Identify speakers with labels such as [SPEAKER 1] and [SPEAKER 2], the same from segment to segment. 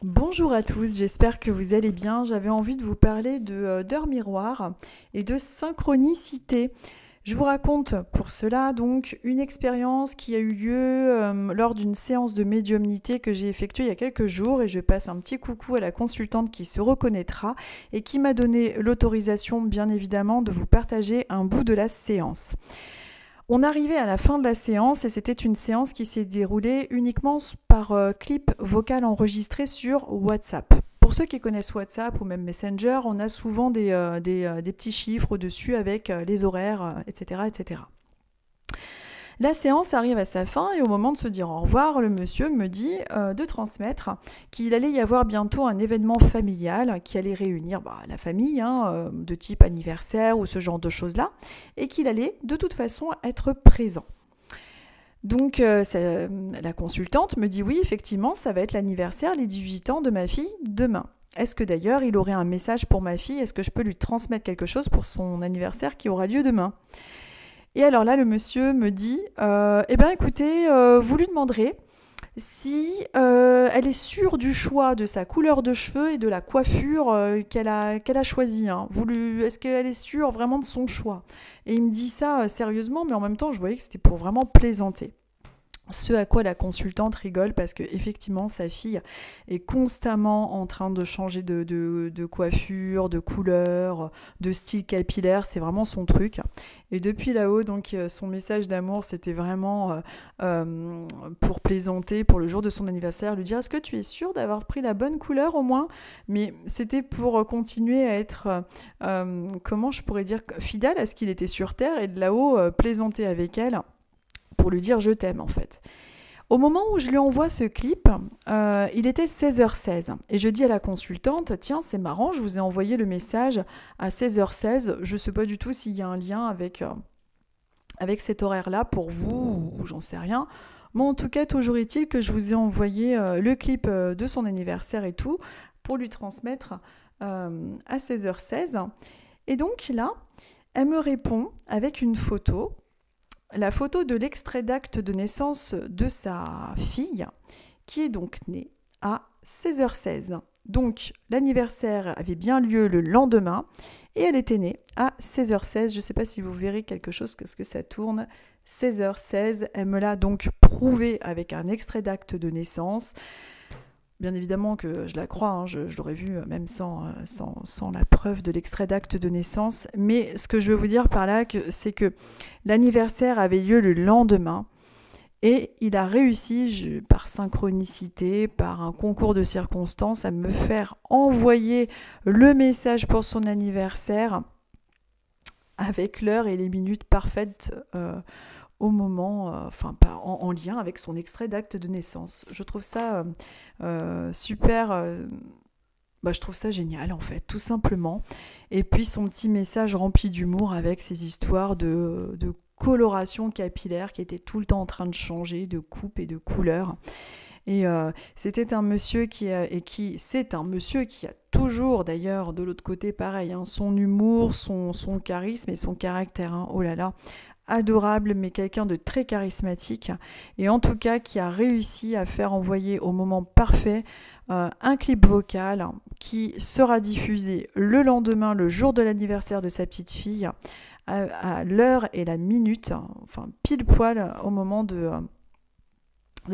[SPEAKER 1] Bonjour à tous, j'espère que vous allez bien. J'avais envie de vous parler d'heures miroir et de synchronicité. Je vous raconte pour cela donc une expérience qui a eu lieu lors d'une séance de médiumnité que j'ai effectuée il y a quelques jours, et je passe un petit coucou à la consultante qui se reconnaîtra et qui m'a donné l'autorisation bien évidemment de vous partager un bout de la séance. On arrivait à la fin de la séance et c'était une séance qui s'est déroulée uniquement par clip vocal enregistré sur WhatsApp. Pour ceux qui connaissent WhatsApp ou même Messenger, on a souvent des petits chiffres au-dessus avec les horaires, etc., etc. La séance arrive à sa fin et au moment de se dire au revoir, le monsieur me dit de transmettre qu'il allait y avoir bientôt un événement familial qui allait réunir la famille, de type anniversaire ou ce genre de choses-là, et qu'il allait de toute façon être présent. Donc la consultante me dit oui, effectivement, ça va être l'anniversaire, les 18 ans de ma fille demain. Est-ce que d'ailleurs il aurait un message pour ma fille? Est-ce que je peux lui transmettre quelque chose pour son anniversaire qui aura lieu demain? Et alors là, le monsieur me dit, eh bien écoutez, vous lui demanderez si elle est sûre du choix de sa couleur de cheveux et de la coiffure qu'elle a choisie. Est-ce qu'elle est sûre vraiment de son choix? Et il me dit ça sérieusement, mais en même temps, je voyais que c'était pour vraiment plaisanter. Ce à quoi la consultante rigole parce que effectivement sa fille est constamment en train de changer de coiffure, de couleur, de style capillaire, c'est vraiment son truc. Et depuis là-haut, donc son message d'amour, c'était vraiment pour plaisanter, pour le jour de son anniversaire, lui dire est-ce que tu es sûre d'avoir pris la bonne couleur au moins? Mais c'était pour continuer à être, comment je pourrais dire, fidèle à ce qu'il était sur Terre et de là-haut plaisanter avec elle, pour lui dire je t'aime en fait. Au moment où je lui envoie ce clip, il était 16h16 et je dis à la consultante tiens c'est marrant, je vous ai envoyé le message à 16h16, je ne sais pas du tout s'il y a un lien avec cet horaire-là pour vous ou j'en sais rien. Mais en tout cas, toujours est-il que je vous ai envoyé le clip de son anniversaire et tout pour lui transmettre à 16h16. Et donc là, elle me répond avec une photo. La photo de l'extrait d'acte de naissance de sa fille, qui est donc née à 16h16. Donc l'anniversaire avait bien lieu le lendemain et elle était née à 16h16. Je ne sais pas si vous verrez quelque chose parce que ça tourne. 16h16, elle me l'a donc prouvé avec un extrait d'acte de naissance. Bien évidemment que je la crois, je l'aurais vu même sans la preuve de l'extrait d'acte de naissance. Mais ce que je veux vous dire par là, c'est que l'anniversaire avait lieu le lendemain et il a réussi, par synchronicité, par un concours de circonstances, à me faire envoyer le message pour son anniversaire avec l'heure et les minutes parfaites au moment, en lien avec son extrait d'acte de naissance. Je trouve ça super, je trouve ça génial en fait, tout simplement. Et puis son petit message rempli d'humour avec ses histoires de coloration capillaire qui était tout le temps en train de changer, de coupe et de couleur. Et c'était un monsieur c'est un monsieur qui a toujours d'ailleurs de l'autre côté pareil, son humour, son charisme et son caractère. Oh là là, adorable, mais quelqu'un de très charismatique et en tout cas qui a réussi à faire envoyer au moment parfait un clip vocal qui sera diffusé le lendemain, le jour de l'anniversaire de sa petite fille, à l'heure et la minute, pile poil au moment de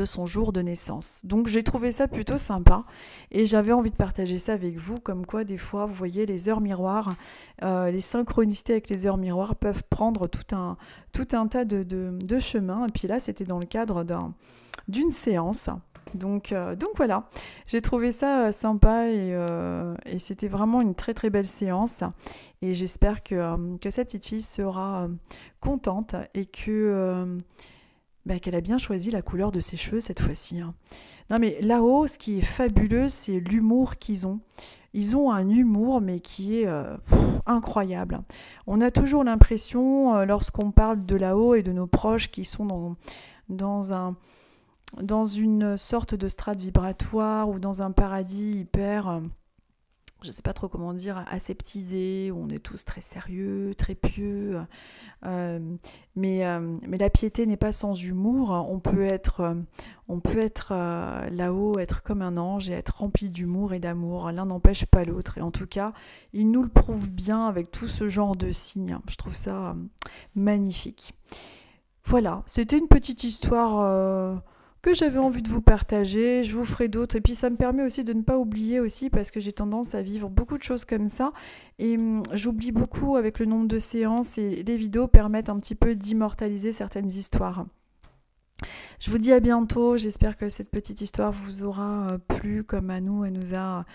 [SPEAKER 1] son jour de naissance. Donc j'ai trouvé ça plutôt sympa et j'avais envie de partager ça avec vous, comme quoi des fois, vous voyez, les heures miroirs, les synchronicités avec les heures miroirs peuvent prendre tout un tas de chemins. Et puis là, c'était dans le cadre d'une séance. Donc voilà, j'ai trouvé ça sympa et c'était vraiment une très très belle séance et j'espère que sa petite fille sera contente et que qu'elle a bien choisi la couleur de ses cheveux cette fois-ci. Non mais là-haut, ce qui est fabuleux, c'est l'humour qu'ils ont. Ils ont un humour, mais qui est incroyable. On a toujours l'impression, lorsqu'on parle de là-haut et de nos proches qui sont dans une sorte de strate vibratoire ou dans un paradis hyper... je ne sais pas trop comment dire, aseptisé, où on est tous très sérieux, très pieux. Euh, mais la piété n'est pas sans humour. On peut être là-haut, être comme un ange et être rempli d'humour et d'amour. L'un n'empêche pas l'autre. Et en tout cas, il nous le prouve bien avec tout ce genre de signes. Je trouve ça magnifique. Voilà, c'était une petite histoire que j'avais envie de vous partager. Je vous ferai d'autres. Et puis ça me permet aussi de ne pas oublier aussi, parce que j'ai tendance à vivre beaucoup de choses comme ça. Et j'oublie beaucoup avec le nombre de séances, et les vidéos permettent un petit peu d'immortaliser certaines histoires. Je vous dis à bientôt. J'espère que cette petite histoire vous aura plu comme à nous. Elle nous a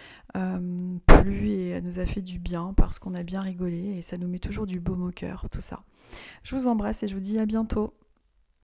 [SPEAKER 1] plu et elle nous a fait du bien parce qu'on a bien rigolé et ça nous met toujours du baume au cœur, tout ça. Je vous embrasse et je vous dis à bientôt.